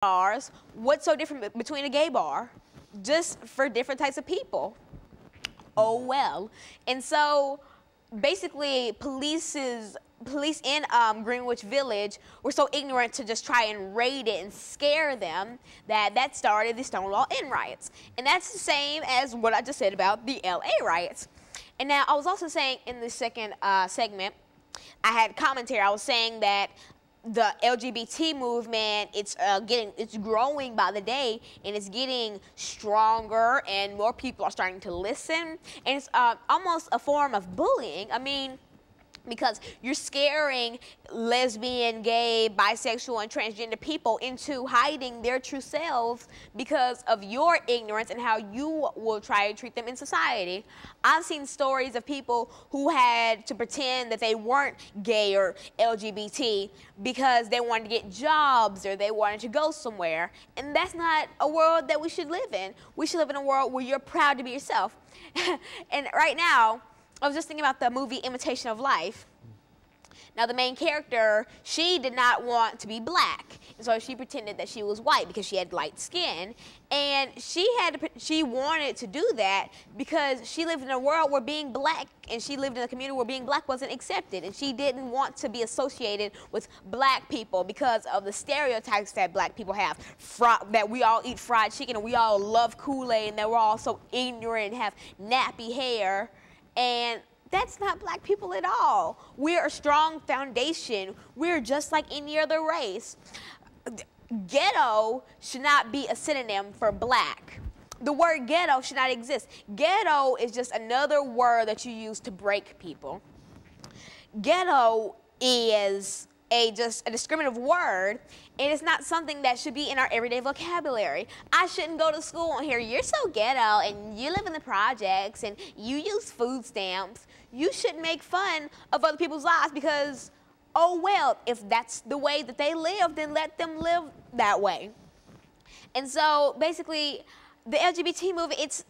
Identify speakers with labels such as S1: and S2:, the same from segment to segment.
S1: bars. What's so different between a gay bar? Just for different types of people. Oh well. And so basically police in Greenwich Village were so ignorant to just try and raid it and scare them that started the Stonewall Inn riots. And that's the same as what I just said about the LA riots. And now I was also saying in the second segment, I had commentary. I was saying that the LGBT movement, it's growing by the day, and it's getting stronger, and more people are starting to listen, and it's almost a form of bullying. I mean, because you're scaring lesbian, gay, bisexual, and transgender people into hiding their true selves because of your ignorance and how you will try to treat them in society. I've seen stories of people who had to pretend that they weren't gay or LGBT because they wanted to get jobs or they wanted to go somewhere. And that's not a world that we should live in. We should live in a world where you're proud to be yourself. And right now, I was just thinking about the movie Imitation of Life. Now, the main character, she did not want to be black, and so she pretended that she was white because she had light skin, and she wanted to do that because she lived in a world where being black, and she lived in a community where being black wasn't accepted, and she didn't want to be associated with black people because of the stereotypes that black people have, that we all eat fried chicken and we all love Kool-Aid and that we're all so ignorant and have nappy hair. And that's not black people at all. We're a strong foundation. We're just like any other race. Ghetto should not be a synonym for black. The word ghetto should not exist. Ghetto is just another word that you use to break people. Ghetto is just a discriminative word, and it's not something that should be in our everyday vocabulary. I shouldn't go to school and hear, you're so ghetto, and you live in the projects, and you use food stamps. You shouldn't make fun of other people's lives because, oh well, if that's the way that they live, then let them live that way. And so basically, the LGBT movement, it's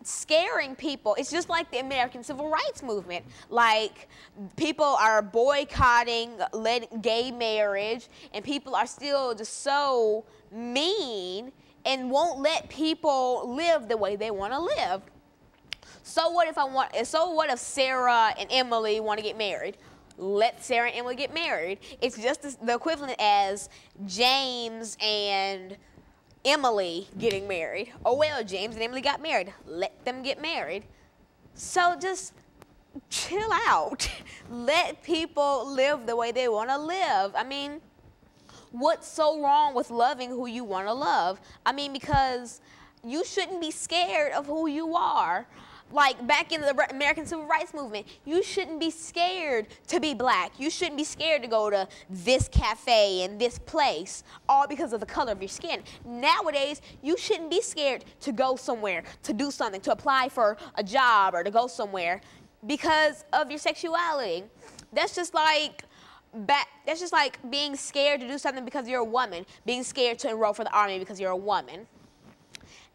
S1: scaring people. It's just like the American Civil Rights Movement. Like, people are boycotting gay marriage, and people are still just so mean and won't let people live the way they want to live. So what if Sarah and Emily want to get married? Let Sarah and Emily get married. It's just the equivalent as James and Emily getting married. Oh well, James and Emily got married. Let them get married. So just chill out. Let people live the way they want to live. I mean, what's so wrong with loving who you want to love? I mean, because you shouldn't be scared of who you are. Like back in the American Civil Rights Movement, you shouldn't be scared to be black. You shouldn't be scared to go to this cafe and this place, all because of the color of your skin. Nowadays, you shouldn't be scared to go somewhere, to do something, to apply for a job or to go somewhere because of your sexuality. That's just like being scared to do something because you're a woman, being scared to enroll for the army because you're a woman.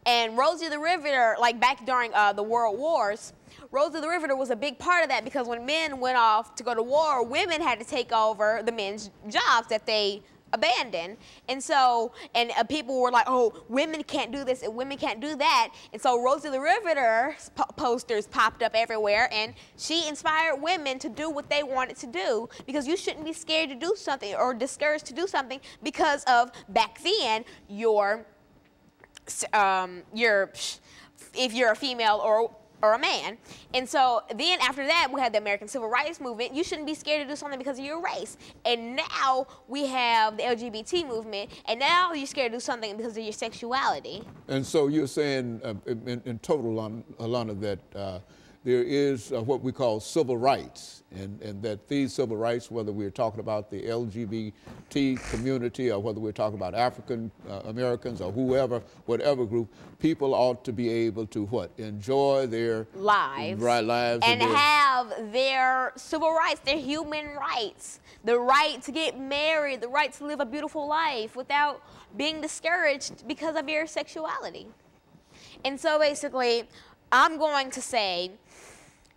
S1: And Rosie the Riveter, like back during the World Wars, Rosie the Riveter was a big part of that because when men went off to go to war, women had to take over the men's jobs that they abandoned. And so, people were like, oh, women can't do this and women can't do that. And so Rosie the Riveter's posters popped up everywhere, and she inspired women to do what they wanted to do, because you shouldn't be scared to do something or discouraged to do something because of, back then, if you're a female or a man. And so then after that, we had the American Civil Rights Movement. You shouldn't be scared to do something because of your race. And now we have the LGBT movement, and now you're scared to do something because of your sexuality.
S2: And so you're saying, in total, Alana, that there is what we call civil rights, and that these civil rights, whether we're talking about the LGBT community or whether we're talking about African Americans or whoever, whatever group, people ought to be able to what? Enjoy their lives
S1: and have their civil rights, their human rights, the right to get married, the right to live a beautiful life without being discouraged because of your sexuality. And so basically, I'm going to say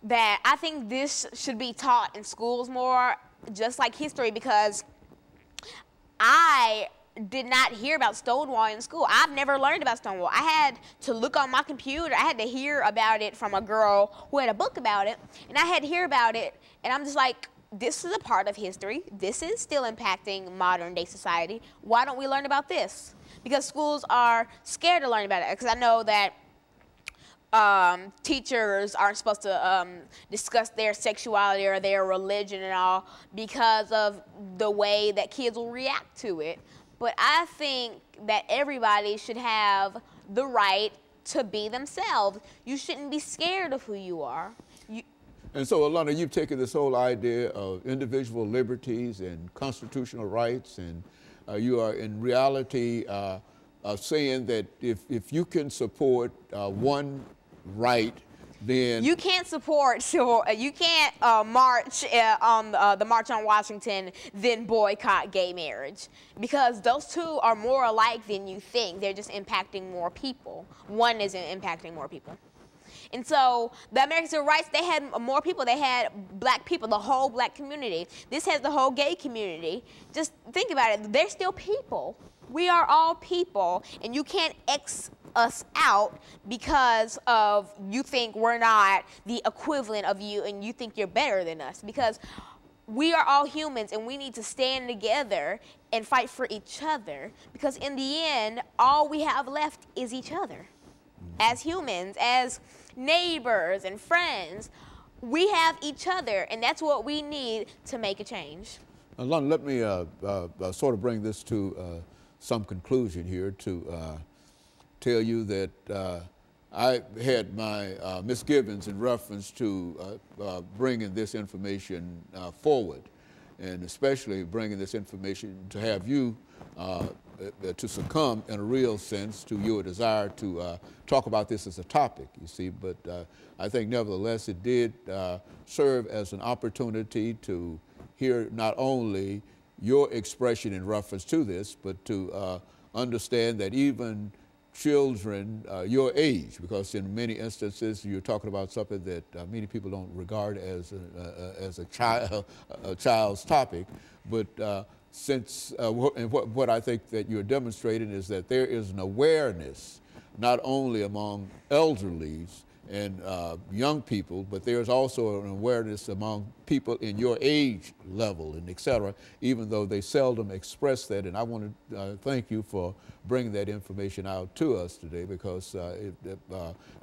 S1: that I think this should be taught in schools more, just like history, because I did not hear about Stonewall in school. I've never learned about Stonewall. I had to look on my computer. I had to hear about it from a girl who had a book about it, and I had to hear about it, and I'm just like, this is a part of history. This is still impacting modern day society. Why don't we learn about this? Because schools are scared to learn about it, because I know that teachers aren't supposed to discuss their sexuality or their religion and all because of the way that kids will react to it. But I think that everybody should have the right to be themselves. You shouldn't be scared of who you are.
S2: And so, Alana, you've taken this whole idea of individual liberties and constitutional rights, and you are in reality saying that if you can support one right, then
S1: you can't support, so you can't march on the March on Washington, then boycott gay marriage, because those two are more alike than you think. They're just impacting more people. One isn't impacting more people. And so the American Civil Rights, they had more people. They had black people, the whole black community. This has the whole gay community. Just think about it. They're still people. We are all people, and you can't X us out because of you think we're not the equivalent of you and you think you're better than us, because we are all humans and we need to stand together and fight for each other, because in the end, all we have left is each other. As humans, as neighbors and friends, we have each other, and that's what we need to make a change.
S2: Alana, let me sort of bring this to some conclusion here to tell you that I had my misgivings in reference to bringing this information forward, and especially bringing this information to have you to succumb in a real sense to your desire to talk about this as a topic, you see. But I think nevertheless it did serve as an opportunity to hear not only your expression in reference to this, but to understand that even children your age, because in many instances you're talking about something that many people don't regard as a child's topic, but since and what I think that you're demonstrating is that there is an awareness not only among elderlies and young people, but there's also an awareness among people in your age level and et cetera, even though they seldom express that. And I want to thank you for bringing that information out to us today, because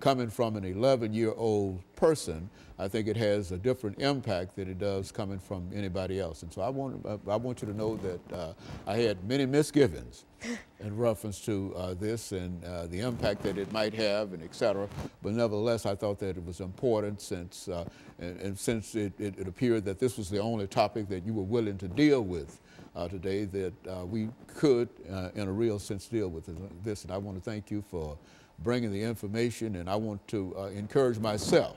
S2: coming from an 11-year-old person, I think it has a different impact than it does coming from anybody else. And so I want you to know that I had many misgivings in reference to this and the impact that it might have and et cetera. But nevertheless, I thought that it was important since, and since it appeared that this was the only topic that you were willing to deal with today, that we could, in a real sense, deal with this. And I want to thank you for bringing the information, and I want to encourage myself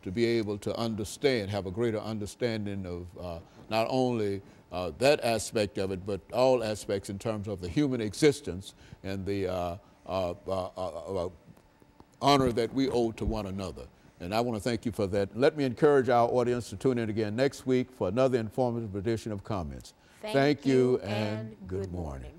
S2: to be able to understand, have a greater understanding of not only that aspect of it, but all aspects in terms of the human existence and the honor that we owe to one another. And I want to thank you for that. Let me encourage our audience to tune in again next week for another informative edition of Comments. Thank you and good morning.